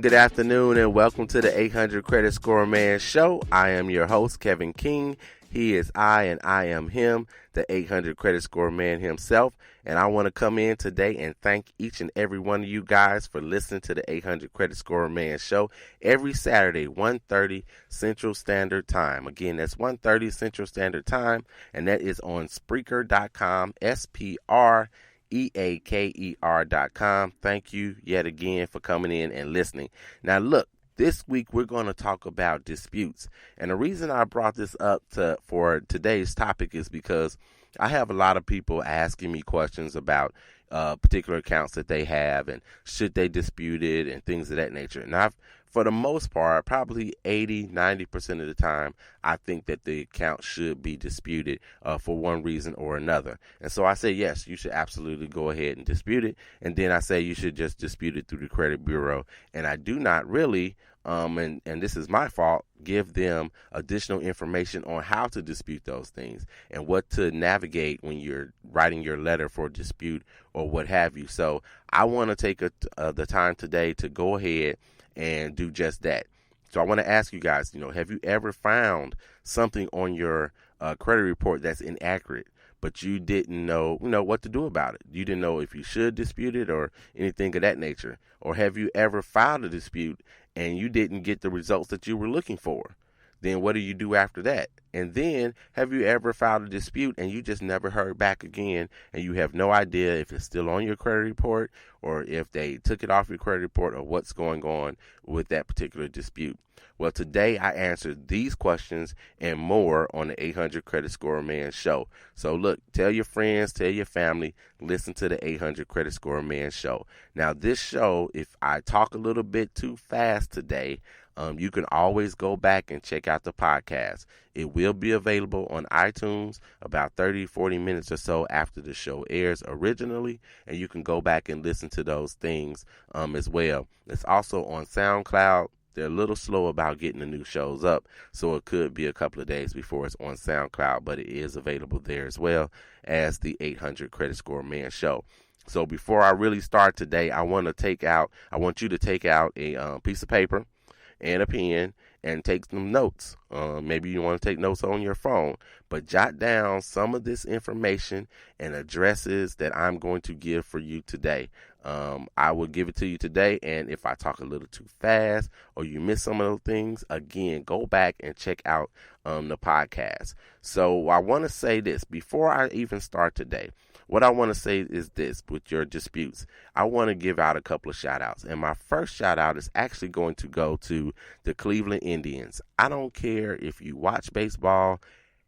Good afternoon, and welcome to the 800 Credit Score Man Show. I am your host, Kevin King. He is I, and I am him, the 800 Credit Score Man himself. And I want to come in today and thank each and every one of you guys for listening to the 800 Credit Score Man Show every Saturday, 1:30 Central Standard Time. Again, that's 1:30 Central Standard Time, and that is on Spreaker.com, SPREAKER.com. Thank you yet again for coming in and listening. Now, look, this week we're going to talk about disputes. And the reason I brought this up for today's topic is because I have a lot of people asking me questions about particular accounts that they have and should they dispute it and things of that nature. And for the most part, probably 80-90% of the time, I think that the account should be disputed for one reason or another. And so I say, yes, you should absolutely go ahead and dispute it. And then I say you should just dispute it through the credit bureau. And I do not really, and this is my fault, give them additional information on how to dispute those things and what to navigate when you're writing your letter for dispute or what have you. So I want to take the time today to go ahead and do just that. So I want to ask you guys, have you ever found something on your credit report that's inaccurate, but you didn't know, what to do about it? You didn't know if you should dispute it or anything of that nature. Or have you ever filed a dispute and you didn't get the results that you were looking for? Then what do you do after that? And then have you ever filed a dispute and you just never heard back again, and you have no idea if it's still on your credit report or if they took it off your credit report or what's going on with that particular dispute? Well, today I answered these questions and more on the 800 Credit Score Man Show. So look, tell your friends, tell your family, listen to the 800 Credit Score Man Show. Now this show, if I talk a little bit too fast today, you can always go back and check out the podcast. It will be available on iTunes about 30-40 minutes or so after the show airs originally, and you can go back and listen to those things as well. It's also on SoundCloud. They're a little slow about getting the new shows up, so it could be a couple of days before it's on SoundCloud, but it is available there as well as the 800 Credit Score Man Show. So before I really start today, I want you to take out a piece of paper and a pen and take some notes. Maybe you want to take notes on your phone, but jot down some of this information and addresses that I'm going to give for you today. I will give it to you today, and if I talk a little too fast or you miss some of those things, again, go back and check out the podcast. So I want to say this before I even start today. What I want to say is this: with your disputes, I want to give out a couple of shout outs. And my first shout out is actually going to go to the Cleveland Indians. I don't care if you watch baseball,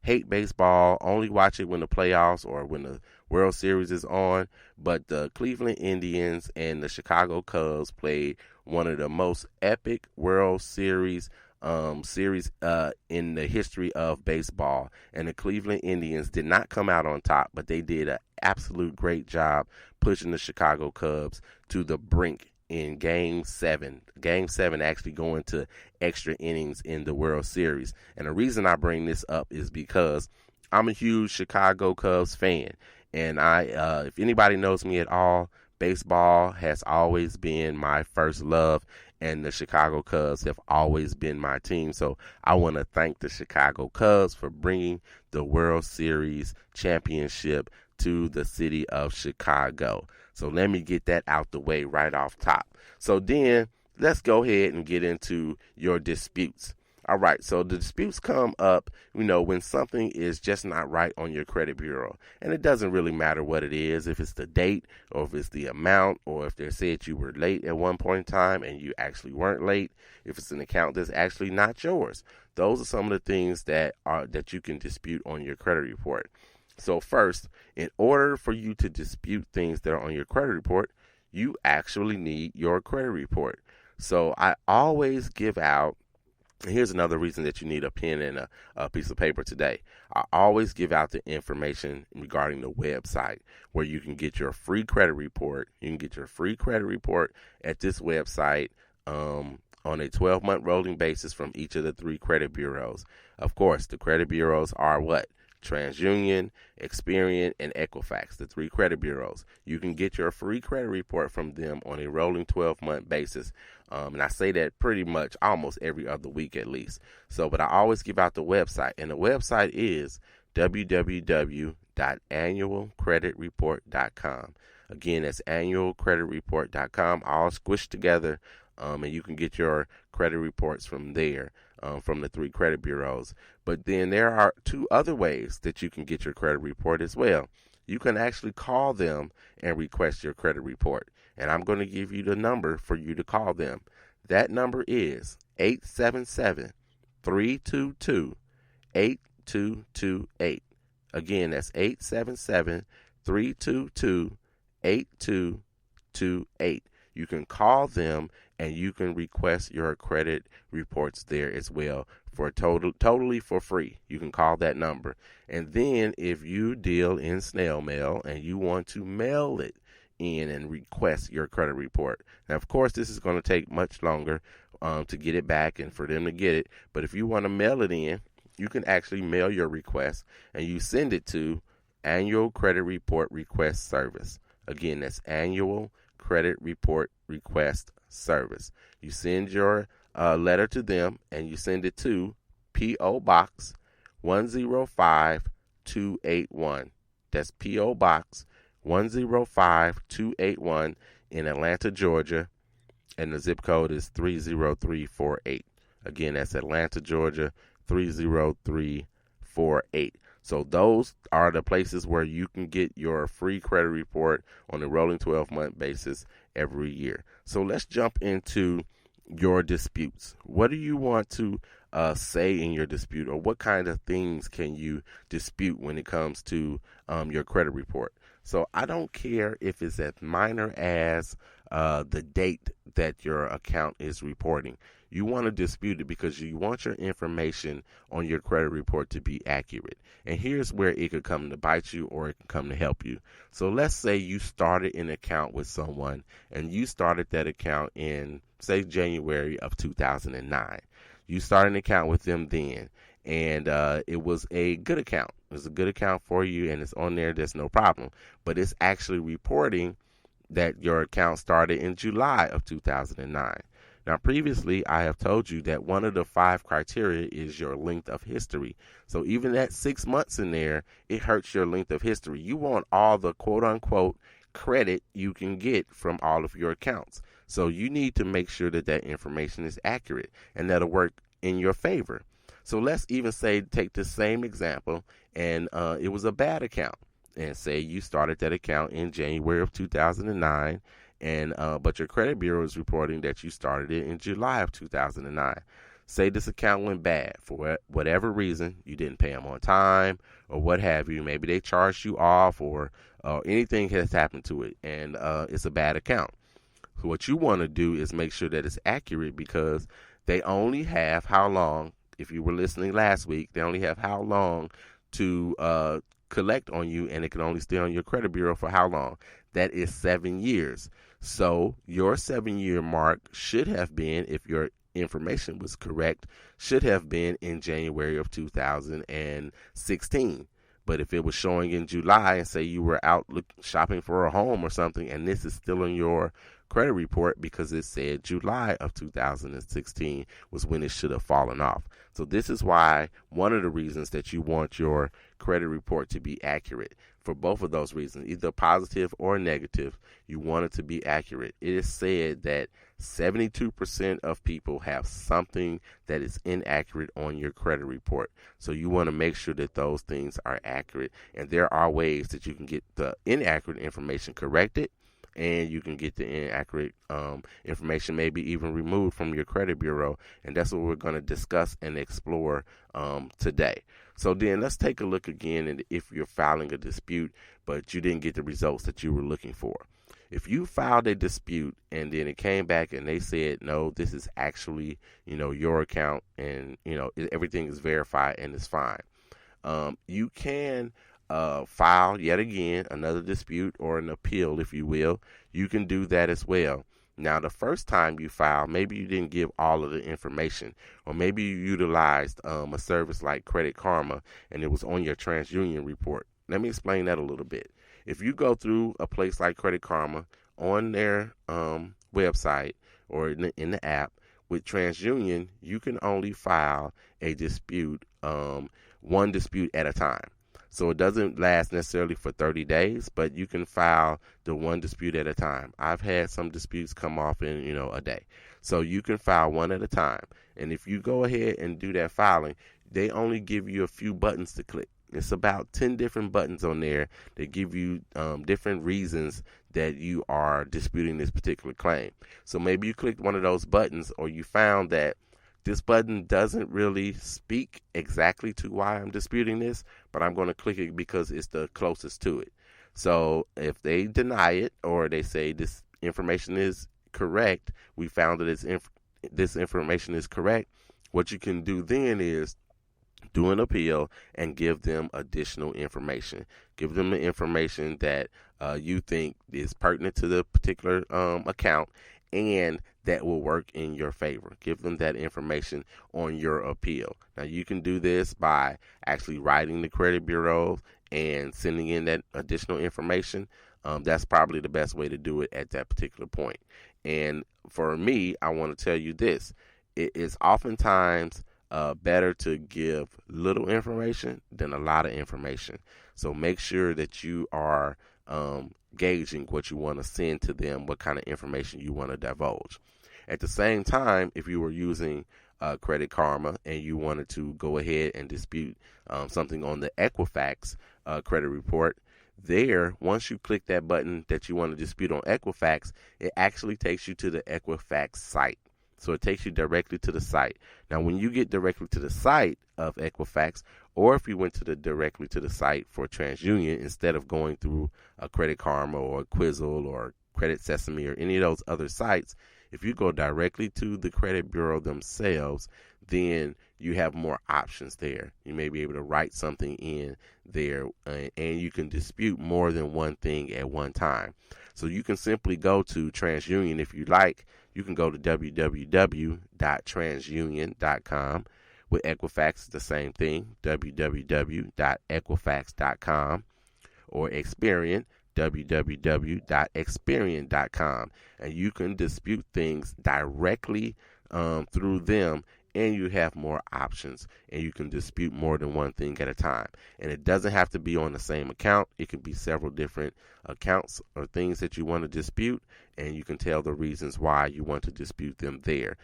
hate baseball, only watch it when the playoffs or when the World Series is on, but the Cleveland Indians and the Chicago Cubs played one of the most epic World Series in the history of baseball. And the Cleveland Indians did not come out on top, but they did an absolute great job pushing the Chicago Cubs to the brink in Game 7. Game 7 actually going to extra innings in the World Series. And the reason I bring this up is because I'm a huge Chicago Cubs fan. And if anybody knows me at all, baseball has always been my first love, and the Chicago Cubs have always been my team. So I want to thank the Chicago Cubs for bringing the World Series championship to the city of Chicago. So let me get that out the way right off top. So then let's go ahead and get into your disputes. All right, so the disputes come up, when something is just not right on your credit bureau. And it doesn't really matter what it is, if it's the date or if it's the amount or if they said you were late at one point in time and you actually weren't late, if it's an account that's actually not yours. Those are some of the things that you can dispute on your credit report. So first, in order for you to dispute things that are on your credit report, you actually need your credit report. So I always give out, and here's another reason that you need a pen and a piece of paper today. I always give out the information regarding the website where you can get your free credit report. You can get your free credit report at this website. on a 12-month rolling basis from each of the 3 credit bureaus. Of course, the credit bureaus are what? TransUnion, Experian, and Equifax, the 3 credit bureaus. You can get your free credit report from them on a rolling 12-month basis. And I say that pretty much almost every other week at least. But I always give out the website, and the website is www.annualcreditreport.com. Again, that's annualcreditreport.com, all squished together, and you can get your credit reports from there, from the 3 credit bureaus. But then there are 2 other ways that you can get your credit report as well. You can actually call them and request your credit report, and I'm going to give you the number for you to call them. That number is 877-322-8228. Again, that's 877-322-8228. You can call them and you can request your credit reports there as well for totally for free. You can call that number. And then if you deal in snail mail and you want to mail it in and request your credit report. Now, of course, this is going to take much longer to get it back and for them to get it. But if you want to mail it in, you can actually mail your request and you send it to Annual Credit Report Request Service. Again, that's Annual Credit Report Request Service. You send your letter to them and you send it to P.O. Box 105281. That's P.O. Box 105281 in Atlanta, Georgia, and the zip code is 30348. Again, that's Atlanta, Georgia, 30348. So those are the places where you can get your free credit report on a rolling 12-month basis every year. So let's jump into your disputes. What do you want to say in your dispute, or what kind of things can you dispute when it comes to your credit report? So I don't care if it's as minor as the date that your account is reporting. You want to dispute it because you want your information on your credit report to be accurate. And here's where it could come to bite you or it can come to help you. So let's say you started an account with someone and you started that account in, say, January of 2009. You started an account with them then, and it was a good account. It was a good account for you, and it's on there. There's no problem. But it's actually reporting that your account started in July of 2009. Now, previously, I have told you that one of the 5 criteria is your length of history. So even that 6 months in there, it hurts your length of history. You want all the quote-unquote credit you can get from all of your accounts. So you need to make sure that that information is accurate, and that'll work in your favor. So let's even say, take the same example, and it was a bad account. And say you started that account in January of 2009, and but your credit bureau is reporting that you started it in July of 2009. Say this account went bad for whatever reason. You didn't pay them on time or what have you. Maybe they charged you off or anything has happened to it, and it's a bad account. So what you want to do is make sure that it's accurate, because they only have how long, if you were listening last week, they only have how long to collect on you, and it can only stay on your credit bureau for how long? That is 7 years. So your 7-year mark should have been, if your information was correct, should have been in January of 2016. But if it was showing in July, and say you were out shopping for a home or something, and this is still in your credit report because it said July of 2016 was when it should have fallen off. So this is why, one of the reasons that you want your credit report to be accurate. For both of those reasons, either positive or negative, you want it to be accurate. It is said that 72% of people have something that is inaccurate on your credit report. So you want to make sure that those things are accurate. And there are ways that you can get the inaccurate information corrected, and you can get the inaccurate information maybe even removed from your credit bureau. And that's what we're going to discuss and explore today. So then let's take a look again, and if you're filing a dispute, but you didn't get the results that you were looking for. If you filed a dispute and then it came back and they said, no, this is actually, your account, and, everything is verified and it's fine. You can file yet again another dispute or an appeal, if you will. You can do that as well. Now, the first time you file, maybe you didn't give all of the information, or maybe you utilized a service like Credit Karma and it was on your TransUnion report. Let me explain that a little bit. If you go through a place like Credit Karma on their website or in the app with TransUnion, you can only file a dispute, one dispute at a time. So it doesn't last necessarily for 30 days, but you can file the one dispute at a time. I've had some disputes come off in, a day. So you can file one at a time. And if you go ahead and do that filing, they only give you a few buttons to click. It's about 10 different buttons on there that give you different reasons that you are disputing this particular claim. So maybe you clicked one of those buttons, or you found that this button doesn't really speak exactly to why I'm disputing this, but I'm going to click it because it's the closest to it. So if they deny it, or they say this information is correct, we found that this information is correct, what you can do then is do an appeal and give them additional information. Give them the information that you think is pertinent to the particular account and that will work in your favor. Give them that information on your appeal. Now, you can do this by actually writing the credit bureau and sending in that additional information. That's probably the best way to do it at that particular point. And for me, I want to tell you this. It is oftentimes better to give little information than a lot of information. So make sure that you are gauging what you want to send to them, what kind of information you want to divulge. At the same time, if you were using Credit Karma and you wanted to go ahead and dispute something on the Equifax credit report, there, once you click that button that you want to dispute on Equifax, it actually takes you to the Equifax site. So it takes you directly to the site. Now, when you get directly to the site of Equifax, or if you went directly to the site for TransUnion instead of going through a Credit Karma or Quizzle or Credit Sesame or any of those other sites, if you go directly to the credit bureau themselves, then you have more options there. You may be able to write something in there, and you can dispute more than one thing at one time. So you can simply go to TransUnion if you like. You can go to www.transunion.com. With Equifax, it's the same thing, www.equifax.com, or Experian, www.experian.com. And you can dispute things directly through them, and you have more options, and you can dispute more than one thing at a time. And it doesn't have to be on the same account. It could be several different accounts or things that you want to dispute, and you can tell the reasons why you want to dispute them there.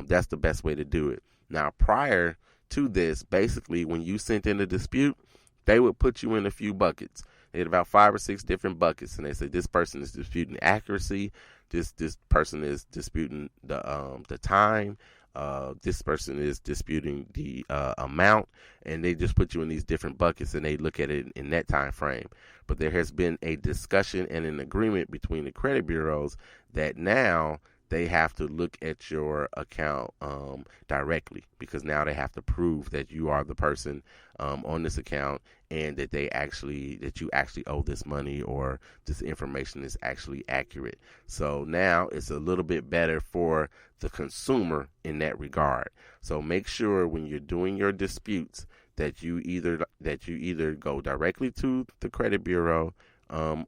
That's the best way to do it. Now, prior to this, basically, when you sent in a dispute, they would put you in a few buckets. They had about 5 or 6 different buckets, and they say this person is disputing accuracy, this person is disputing the time, this person is disputing the amount, and they just put you in these different buckets, and they look at it in that time frame. But there has been a discussion and an agreement between the credit bureaus that now they have to look at your account directly, because now they have to prove that you are the person on this account, and that you actually owe this money, or this information is actually accurate. So now it's a little bit better for the consumer in that regard. So make sure when you're doing your disputes that you either go directly to the credit bureau,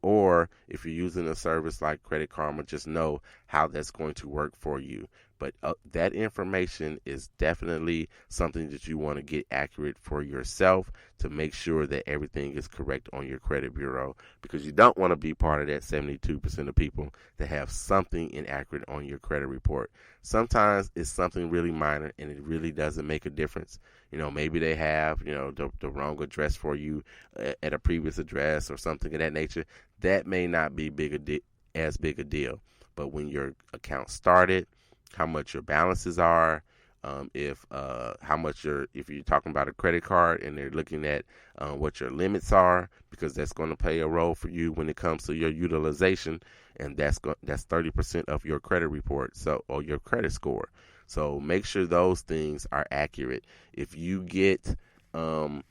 or if you're using a service like Credit Karma, just know how that's going to work for you. But that information is definitely something that you want to get accurate for yourself, to make sure that everything is correct on your credit bureau, because you don't want to be part of that 72% of people that have something inaccurate on your credit report. Sometimes it's something really minor and it really doesn't make a difference. Maybe they have, the wrong address for you at a previous address or something of that nature. That may not be as big a deal. But when your account started, how much your balances are, if you're talking about a credit card and they're looking at what your limits are, because that's going to play a role for you when it comes to your utilization, and that's 30% of your credit report, or your credit score. So make sure those things are accurate. If you get a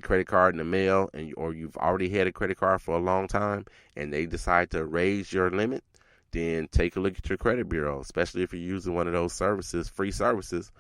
credit card in the mail, or you've already had a credit card for a long time, and they decide to raise your limit, then take a look at your credit bureau, especially if you're using one of those services, free services